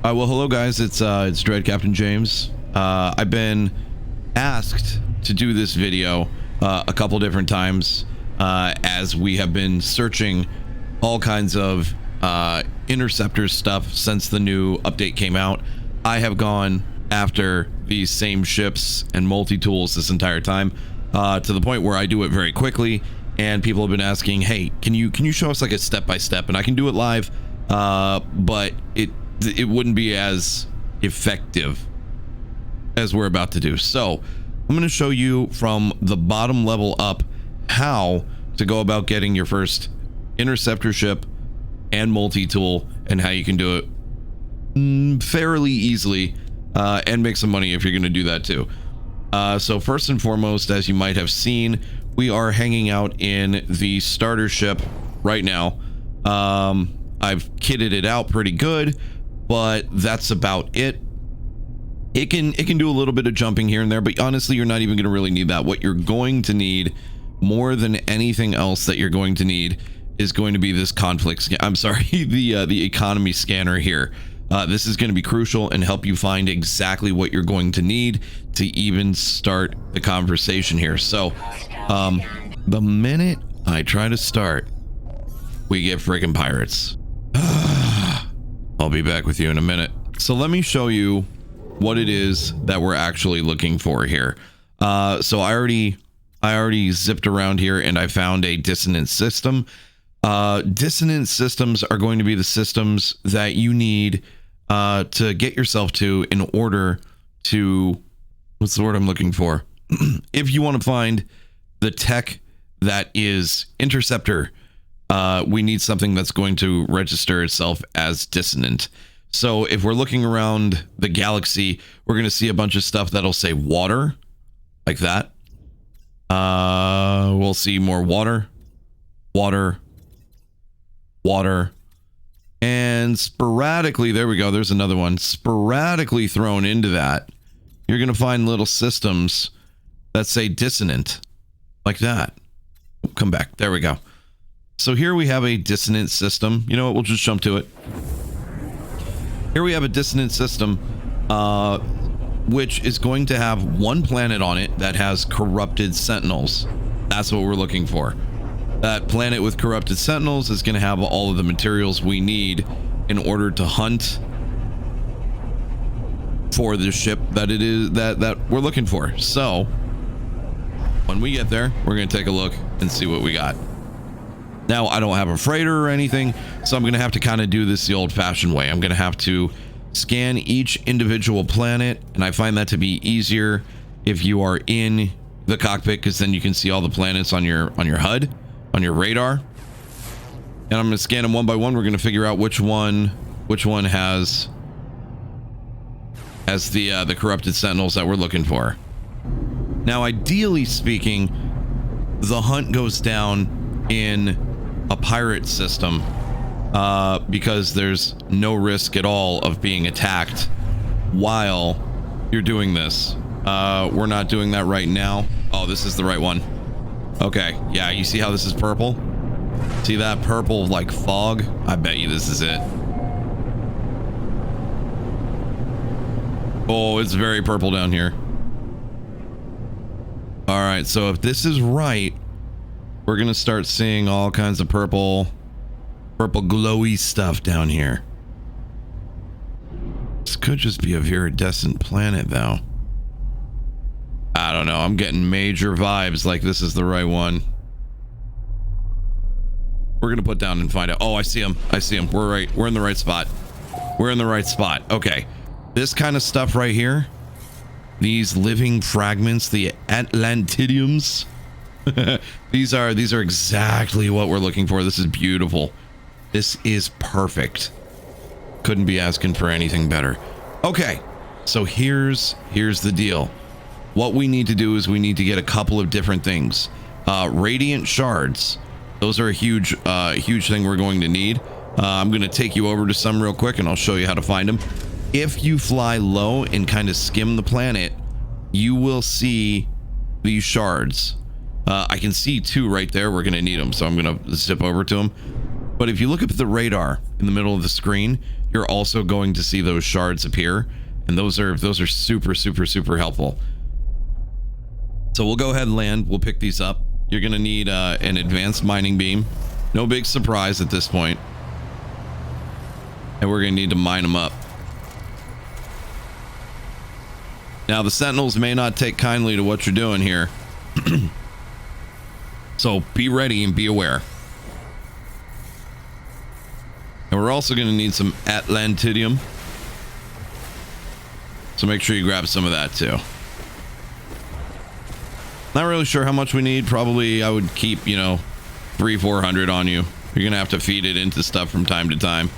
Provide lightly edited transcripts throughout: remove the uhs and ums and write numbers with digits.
Well, hello guys. It's Dread Captain James. I've been asked to do this video a couple different times as we have been searching all kinds of Interceptor stuff since the new update came out. I have gone after these same ships and multi-tools this entire time to the point where I do it very quickly, and people have been asking, hey, can you show us like a step-by-step? And I can do it live, but it wouldn't be as effective as we're about to do. So I'm going to show you from the bottom level up how to go about getting your first Interceptor ship and multi-tool, and how you can do it fairly easily and make some money if you're going to do that too. So first and foremost, as you might have seen, we are hanging out in the starter ship right now. I've kitted it out pretty good, but that's about it. It can do a little bit of jumping here and there, but honestly, you're not even going to really need that. What you're going to need more than anything else that you're going to need is going to be this conflict I'm sorry, the economy scanner here. This is going to be crucial and help you find exactly what you're going to need to even start the conversation here. So the minute I try to start, we get friggin' pirates. I'll be back with you in a minute. So let me show you what it is that we're actually looking for here. So I already zipped around here and I found a dissonant system. Dissonant systems are going to be the systems that you need to get yourself to in order to, what's the word I'm looking for? If you want to find the tech that is Interceptor, we need something that's going to register itself as dissonant. So if we're looking around the galaxy, we're going to see a bunch of stuff that'll say water, like that. We'll see more water, and sporadically, there we go, there's another one. Sporadically thrown into that, you're going to find little systems that say dissonant, like that. Come back, there we go. So here we have a dissonant system. You know what, we'll just jump to it. Here we have a dissonant system, which is going to have one planet on it that has corrupted sentinels. That's what we're looking for. That planet with corrupted sentinels is going to have all of the materials we need in order to hunt for the ship that it is that we're looking for. So when we get there, we're going to take a look and see what we got. Now, I don't have a freighter or anything, so I'm going to have to kind of do this the old-fashioned way. I'm going to have to scan each individual planet, and I find that to be easier if you are in the cockpit, because then you can see all the planets on your HUD, on your radar. And I'm going to scan them one by one. We're going to figure out which one has the corrupted sentinels that we're looking for. Now, ideally speaking, the hunt goes down in a pirate system because there's no risk at all of being attacked while you're doing this. We're not doing that right now. Oh, this is the right one. Okay, yeah, you see how this is purple? See that purple like fog? I bet you this is it. Oh, it's very purple down here. All right, so if this is right, we're gonna start seeing all kinds of purple glowy stuff down here. This could just be a viridescent planet though. I don't know, I'm getting major vibes like this is the right one. We're gonna put down and find out. Oh, I see him. We're in the right spot. Okay, this kind of stuff right here, these living fragments, the Atlantidiums, these are exactly what we're looking for. This is beautiful. This is perfect. Couldn't be asking for anything better. Okay, so here's the deal. What we need to do is we need to get a couple of different things. Radiant shards. Those are a huge thing we're going to need. I'm going to take you over to some real quick and I'll show you how to find them. If you fly low and kind of skim the planet, you will see these shards. I can see two right there. We're going to need them, so I'm going to zip over to them. But if you look up at the radar in the middle of the screen, you're also going to see those shards appear, and those are super, super, super helpful. So we'll go ahead and land. We'll pick these up. You're going to need an advanced mining beam. No big surprise at this point. And we're going to need to mine them up. Now, the Sentinels may not take kindly to what you're doing here. So be ready and be aware. And we're also going to need some Atlantidium. So make sure you grab some of that too. Not really sure how much we need. Probably I would keep, you know, 300-400 on you. You're going to have to feed it into stuff from time to time.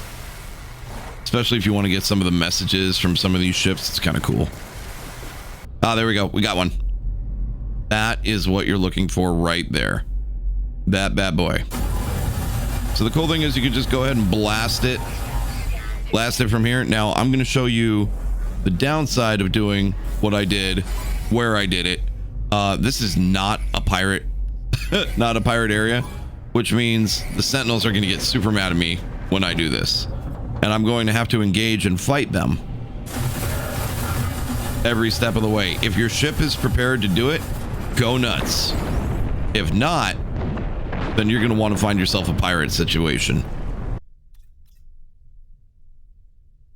Especially if you want to get some of the messages from some of these ships. It's kind of cool. Ah, there we go. We got one. That is what you're looking for right there. That bad boy. So the cool thing is you can just go ahead and blast it. Blast it from here. Now, I'm going to show you the downside of doing what I did, where I did it. This is not a pirate, not a pirate area, which means the Sentinels are going to get super mad at me when I do this. And I'm going to have to engage and fight them every step of the way. If your ship is prepared to do it, go nuts. If not, then you're going to want to find yourself a pirate situation.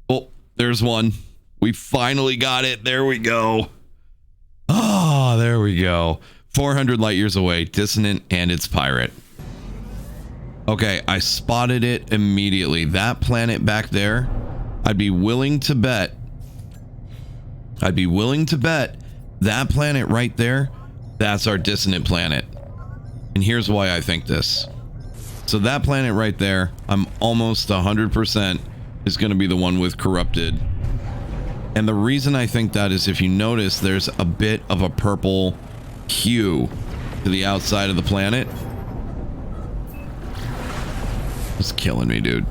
Oh, there's one. We finally got it. There we go. Oh, there we go. 400 light years away, dissonant and its pirate. Okay, I spotted it immediately. That planet back there, I'd be willing to bet that planet right there, that's our dissonant planet. And here's why I think this. So that planet right there, I'm almost 100% is going to be the one with corrupted. And the reason I think that is, if you notice, there's a bit of a purple hue to the outside of the planet. It's killing me, dude.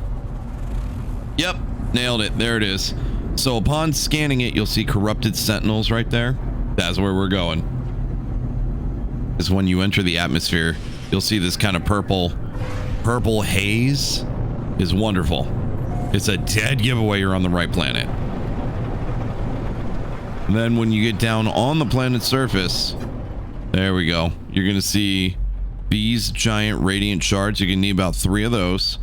Yep, nailed it. There it is. So upon scanning it, you'll see corrupted sentinels right there. That's where we're going. Is when you enter the atmosphere, you'll see this kind of purple haze. Is wonderful. It's a dead giveaway you're on the right planet. And then when you get down on the planet's surface, there we go. You're going to see these giant radiant shards. You're going to need about 3 of those.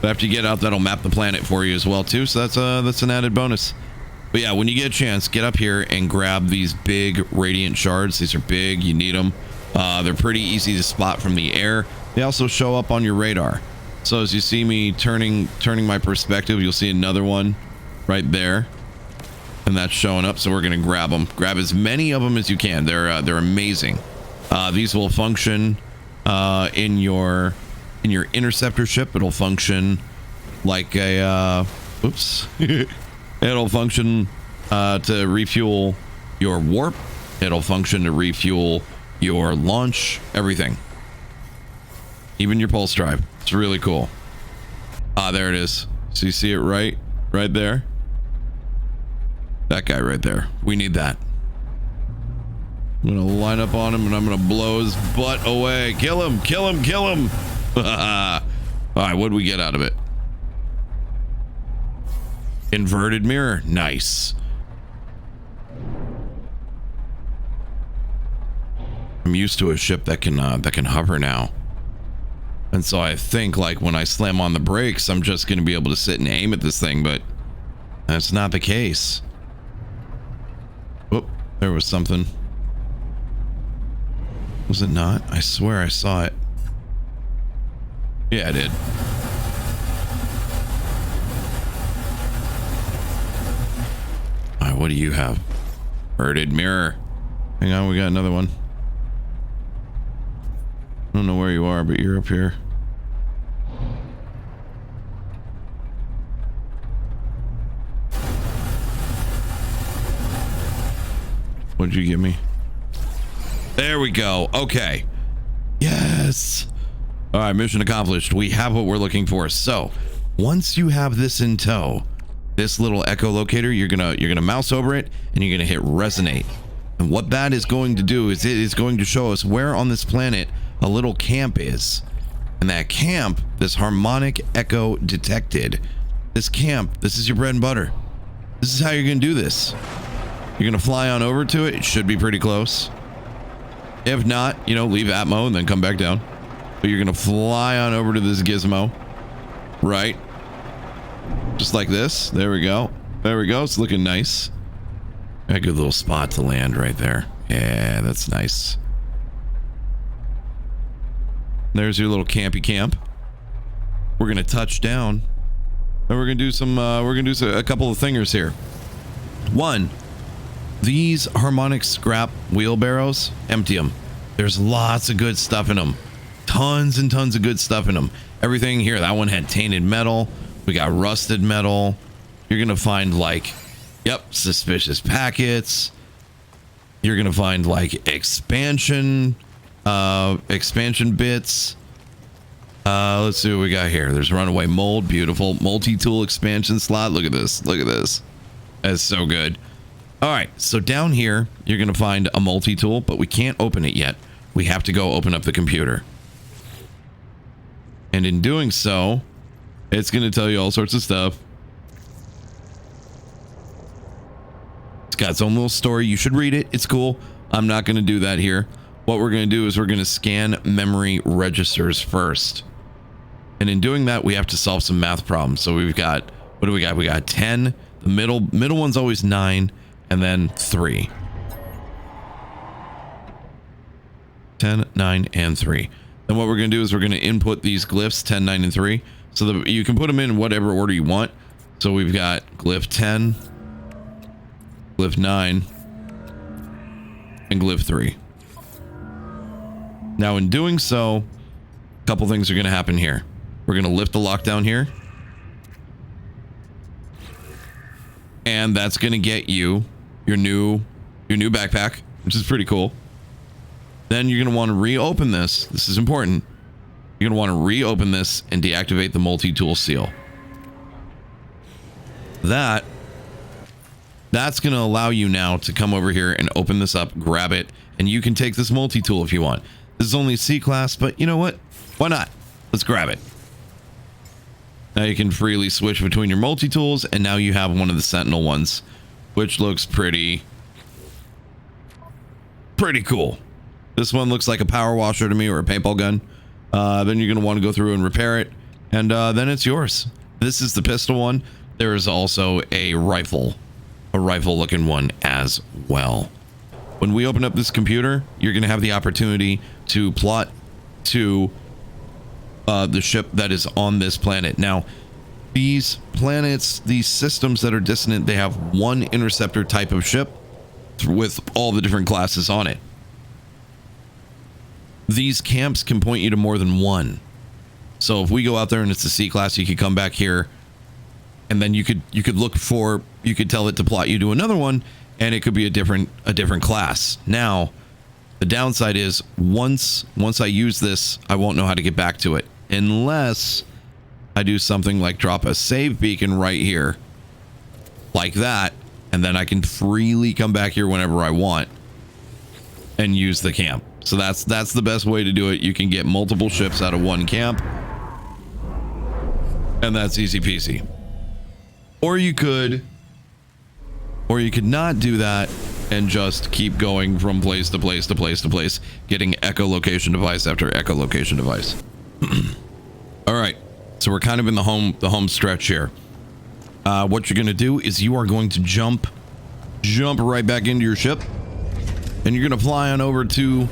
But after you get out, that'll map the planet for you as well too. So that's an added bonus. But yeah, when you get a chance, get up here and grab these big radiant shards. These are big. You need them. They're pretty easy to spot from the air. They also show up on your radar. So as you see me turning my perspective, you'll see another one right there. And that's showing up, so we're going to grab them. Grab as many of them as you can. They're amazing. These will function in your interceptor ship. It'll function like a oops. It'll function to refuel your warp. It'll function to refuel your launch, everything. Even your pulse drive. It's really cool. There it is. So you see it right there. That guy right there. We need that. I'm gonna line up on him and I'm gonna blow his butt away. Kill him, kill him, kill him. All right, what do we get out of it? Inverted mirror. Nice. I'm used to a ship that can hover now. And so I think, like, when I slam on the brakes, I'm just gonna be able to sit and aim at this thing, but that's not the case. Oh, there was something. Was it not? I swear I saw it. Yeah, I did. Alright, what do you have? Inverted mirror. Hang on, we got another one. I don't know where you are, but you're up here. What'd you give me? There we go. Okay. Yes. All right, mission accomplished. We have what we're looking for. So once you have this in tow, this little echolocator, you're gonna mouse over it and you're gonna hit resonate. And what that is going to do is it is going to show us where on this planet a little camp is. And that camp, this harmonic echo detected. This camp, this is your bread and butter. This is how you're going to do this. You're going to fly on over to it. It should be pretty close. If not, you know, leave Atmo and then come back down. But you're going to fly on over to this gizmo. Right. Just like this. There we go. There we go. It's looking nice. A good little spot to land right there. Yeah, that's nice. There's your little campy camp. We're going to touch down. And we're going to do some, a couple of thingers here. One, these harmonic scrap wheelbarrows, empty them. There's lots of good stuff in them. Tons and tons of good stuff in them. Everything here, that one had tainted metal. We got rusted metal. You're going to find like, yep, suspicious packets. You're going to find like expansion bits. Let's see what we got here. There's runaway mold, beautiful multi-tool expansion slot. Look at this. Look at this. That's so good. All right, so down here, you're going to find a multi-tool, but we can't open it yet. We have to go open up the computer. And in doing so, it's going to tell you all sorts of stuff. It's got its own little story. You should read it. It's cool. I'm not going to do that here. What we're going to do is we're going to scan memory registers first. And in doing that, we have to solve some math problems. So we've got, what do we got? We got 10. The middle one's always 9. And then 3. 10, 9, and 3. Then what we're going to do is we're going to input these glyphs, 10, 9, and 3. So that you can put them in whatever order you want. So we've got glyph 10, glyph 9, and glyph 3. Now in doing so, a couple things are going to happen here. We're going to lift the lockdown here. And that's going to get you your new backpack, which is pretty cool. Then you're going to want to reopen this. This is important. You're going to want to reopen this and deactivate the multi-tool seal. That's going to allow you now to come over here and open this up, grab it, and you can take this multi-tool if you want. This is only C class, but you know what? Why not? Let's grab it. Now you can freely switch between your multi-tools, and now you have one of the Sentinel ones, which looks pretty cool. This one looks like a power washer to me, or a paintball gun. Then you're going to want to go through and repair it, and then it's yours. This is the pistol one. There is also a rifle looking one as well. When we open up this computer, you're going to have the opportunity to plot to the ship that is on this planet. Now, these planets, these systems that are dissonant, they have one interceptor type of ship with all the different classes on it. These camps can point you to more than one. So if we go out there and it's a C class, you could come back here, and then you could tell it to plot you to another one, and it could be a different class. Now, the downside is once I use this, I won't know how to get back to it unless I do something like drop a save beacon right here, like that, and then I can freely come back here whenever I want and use the camp. So that's the best way to do it. You can get multiple ships out of one camp, and that's easy peasy. Or you could not do that and just keep going from place to place to place to place, getting echolocation device after echolocation device. All right, so we're kind of in the home stretch here. What you're going to do is you are going to jump right back into your ship, and you're going to fly on over to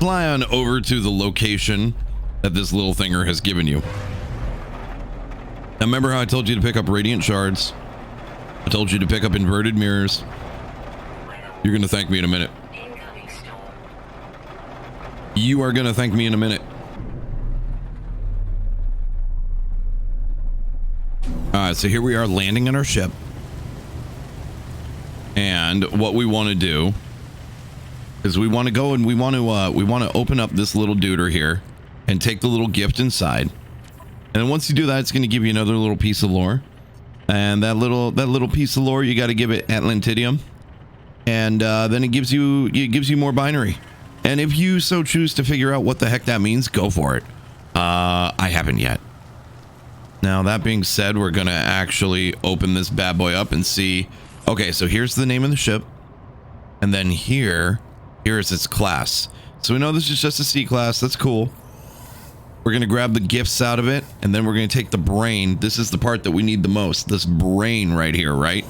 the location that this little thinger has given you. Now, remember how I told you to pick up radiant shards? I told you to pick up inverted mirrors. You're going to thank me in a minute. You are going to thank me in a minute. All right, so here we are landing on our ship. And what we want to do is we want to go and we want to open up this little duder here and take the little gift inside. And then once you do that, it's going to give you another little piece of lore. And that little piece of lore, you got to give it Atlantidium. And then it gives you more binary. And if you so choose to figure out what the heck that means, go for it. I haven't yet. Now, that being said, we're going to actually open this bad boy up and see. Okay, so here's the name of the ship. And then here is its class. So we know this is just a C class. That's cool. We're going to grab the gifts out of it, and then we're going to take the brain. This is the part that we need the most. This brain right here, right?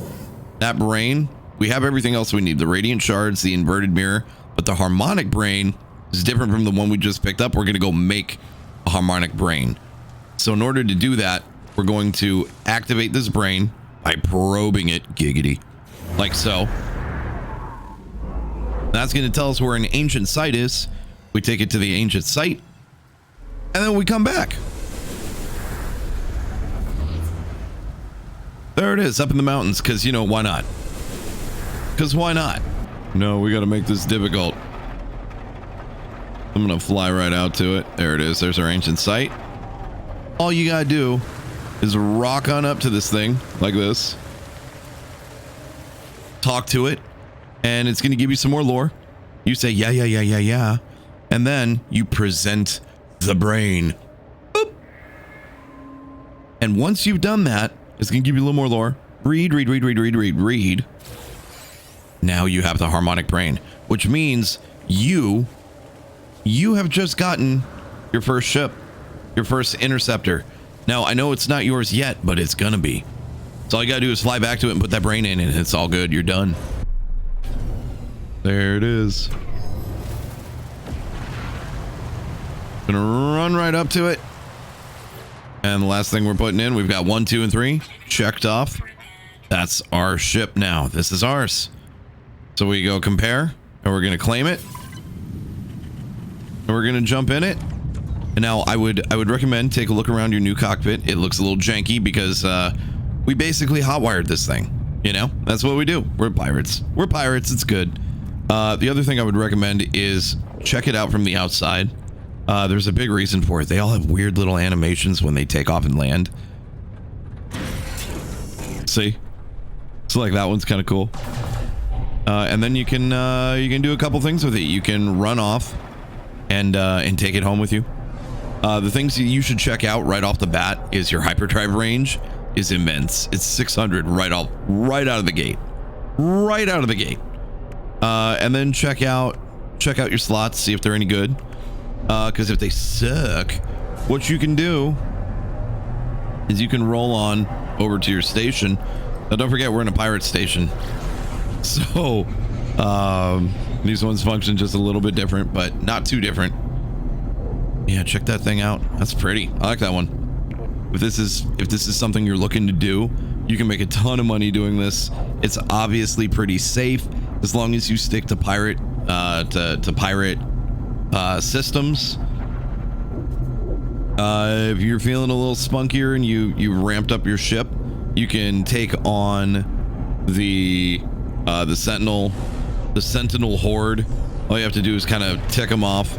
That brain, we have everything else we need. The radiant shards, the inverted mirror, but the harmonic brain is different from the one we just picked up. We're going to go make a harmonic brain. So in order to do that, we're going to activate this brain by probing it, giggity, like so. That's going to tell us where an ancient site is. We take it to the ancient site, and then we come back. There it is, up in the mountains, because, you know, why not? Because why not? No, we got to make this difficult. I'm going to fly right out to it. There it is. There's our ancient site. All you got to do is rock on up to this thing like this. Talk to it, and it's going to give you some more lore. You say, yeah. And then you present the brain. Boop. And once you've done that, it's going to give you a little more lore. Read. Now you have the harmonic brain, which means you have just gotten your first ship, your first interceptor. Now, I know it's not yours yet, but it's going to be. So all you got to do is fly back to it and put that brain in, and it's all good. You're done. There it is. Gonna run right up to it. And the last thing we're putting in, we've got 1, 2, and 3 checked off. That's our ship now. This is ours. So we go compare, and we're gonna claim it. And we're gonna jump in it. And now I would recommend take a look around your new cockpit. It looks a little janky because we basically hotwired this thing. You know, that's what we do. We're pirates. We're pirates. It's good. The other thing I would recommend is check it out from the outside. There's a big reason for it. They all have weird little animations when they take off and land. See? So like that one's kind of cool. And then you can do a couple things with it. You can run off and take it home with you. The things that you should check out right off the bat is your hyperdrive range is immense. It's 600 right out of the gate. Right out of the gate. And then check out your slots, see if they're any good. Because if they suck, what you can do is you can roll on over to your station. Now, don't forget, we're in a pirate station. So, these ones function just a little bit different, but not too different. Yeah, check that thing out. That's pretty. I like that one. If this is something you're looking to do, you can make a ton of money doing this. It's obviously pretty safe as long as you stick to pirate systems. If you're feeling a little spunkier and you ramped up your ship, you can take on the sentinel horde. All you have to do is kind of tick them off.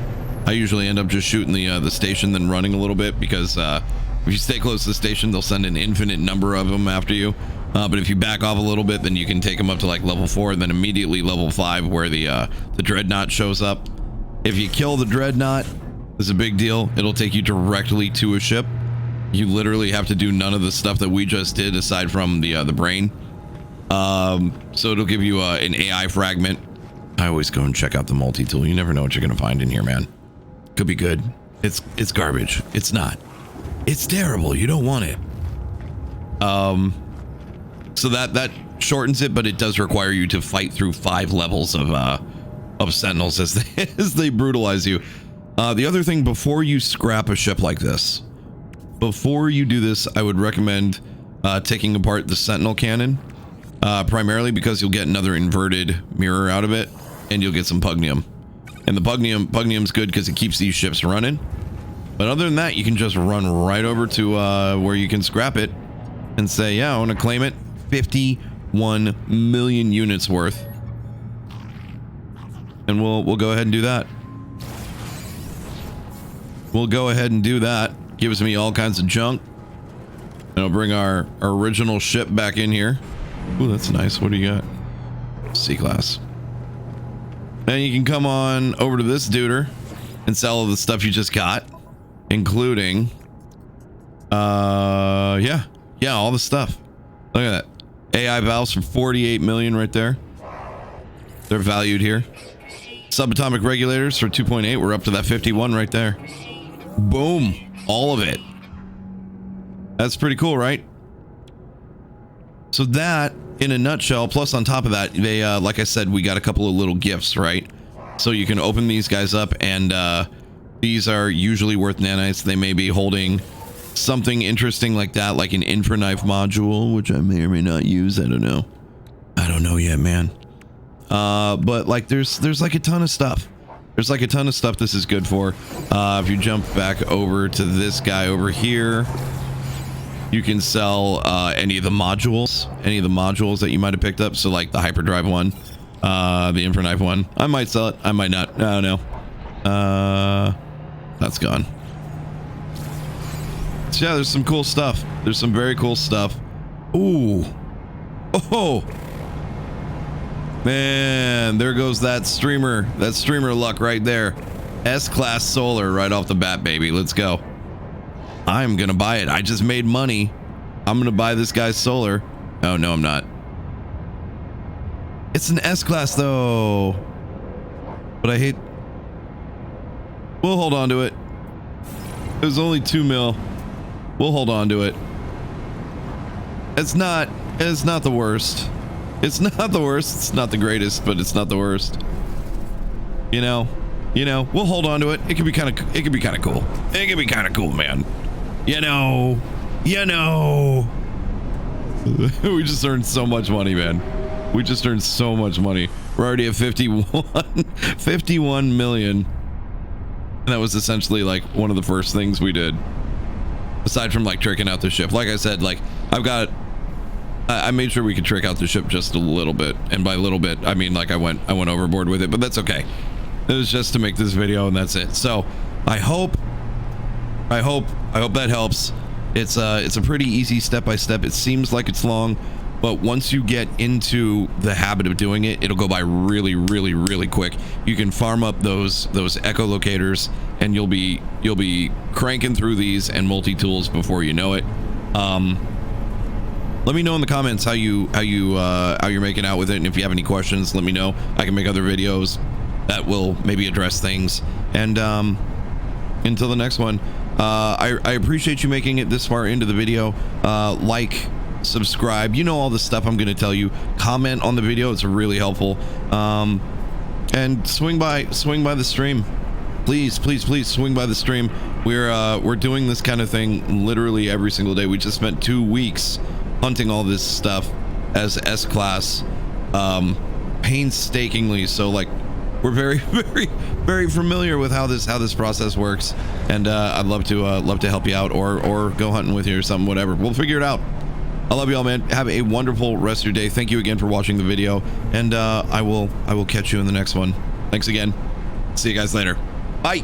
I usually end up just shooting the station, then running a little bit, because if you stay close to the station, they'll send an infinite number of them after you. But if you back off a little bit, then you can take them up to like level 4, and then immediately level 5, where the dreadnought shows up. If you kill the dreadnought, it's a big deal. It'll take you directly to a ship. You literally have to do none of the stuff that we just did, aside from the brain. So it'll give you an AI fragment. I always go and check out the multi-tool. You never know what you're gonna find in here, man. Could be good. It's garbage. It's not. It's terrible. You don't want it. So that shortens it, but it does require you to fight through 5 levels of sentinels as they brutalize you. The other thing, before you scrap a ship like this, before you do this, I would recommend taking apart the sentinel cannon, primarily because you'll get another inverted mirror out of it, and you'll get some pugnium. And the pugnium's good because it keeps these ships running. But other than that, you can just run right over to where you can scrap it and say, yeah, I want to claim it. 51 million units worth. And we'll go ahead and do that. We'll go ahead and do that. Gives me all kinds of junk. And I'll bring our original ship back in here. Ooh, that's nice. What do you got? C-class. Then you can come on over to this duder and sell all the stuff you just got. And including yeah, all the stuff. Look at that. AI valves for 48 million right there. They're valued here. Subatomic regulators for 2.8. We're up to that 51 right there. Boom. All of it. That's pretty cool, right? So that, in a nutshell, plus on top of that, they, like I said, we got a couple of little gifts, right? So you can open these guys up, and these are usually worth nanites. They may be holding something interesting like that, like an infraknife module, which I may or may not use. I don't know. I don't know yet, man. But like there's like a ton of stuff. There's like a ton of stuff this is good for. If you jump back over to this guy over here, you can sell any of the modules that you might have picked up. So like the hyperdrive one, the infraknife one. I might sell it. I might not. I don't know. That's gone. So yeah, there's some cool stuff. There's some very cool stuff. Ooh. Oh. Man, there goes that streamer luck right there. S-class solar right off the bat, baby. Let's go. I'm gonna buy it. I just made money. I'm gonna buy this guy's solar. Oh no, I'm not. It's an S-class though. But I hate. We'll hold on to it. It was only 2 mil. We'll hold on to it. It's not the worst. It's not the worst. It's not the greatest, but it's not the worst. You know, we'll hold on to it. It could be kind of cool. It could be kind of cool, man. You know. We just earned so much money, man. We just earned so much money. We're already at 51 million. And that was essentially like one of the first things we did. Aside from like tricking out the ship. Like I said, like I made sure we could trick out the ship just a little bit, and by a little bit I mean like I went overboard with it, but that's okay. It was just to make this video, and that's it. So I hope that helps. It's a pretty easy step-by-step. It seems like it's long, but once you get into the habit of doing it, it'll go by really, really, really quick. You can farm up those echolocators, and you'll be cranking through these and multi-tools before you know it. Let me know in the comments how you're making out with it, and if you have any questions, let me know. I can make other videos that will maybe address things. And until the next one, I appreciate you making it this far into the video. Like, subscribe, all the stuff I'm going to tell you. Comment on the video; it's really helpful. And swing by the stream. Please swing by the stream. We're doing this kind of thing literally every single day. We just spent 2 weeks hunting all this stuff as S-class painstakingly, so like we're very very familiar with how this process works, and I'd love to help you out or go hunting with you or something, whatever. We'll figure it out. I love you all, man. Have a wonderful rest of your day. Thank you again for watching the video, and I will catch you in the next one. Thanks again. See you guys later. Bye.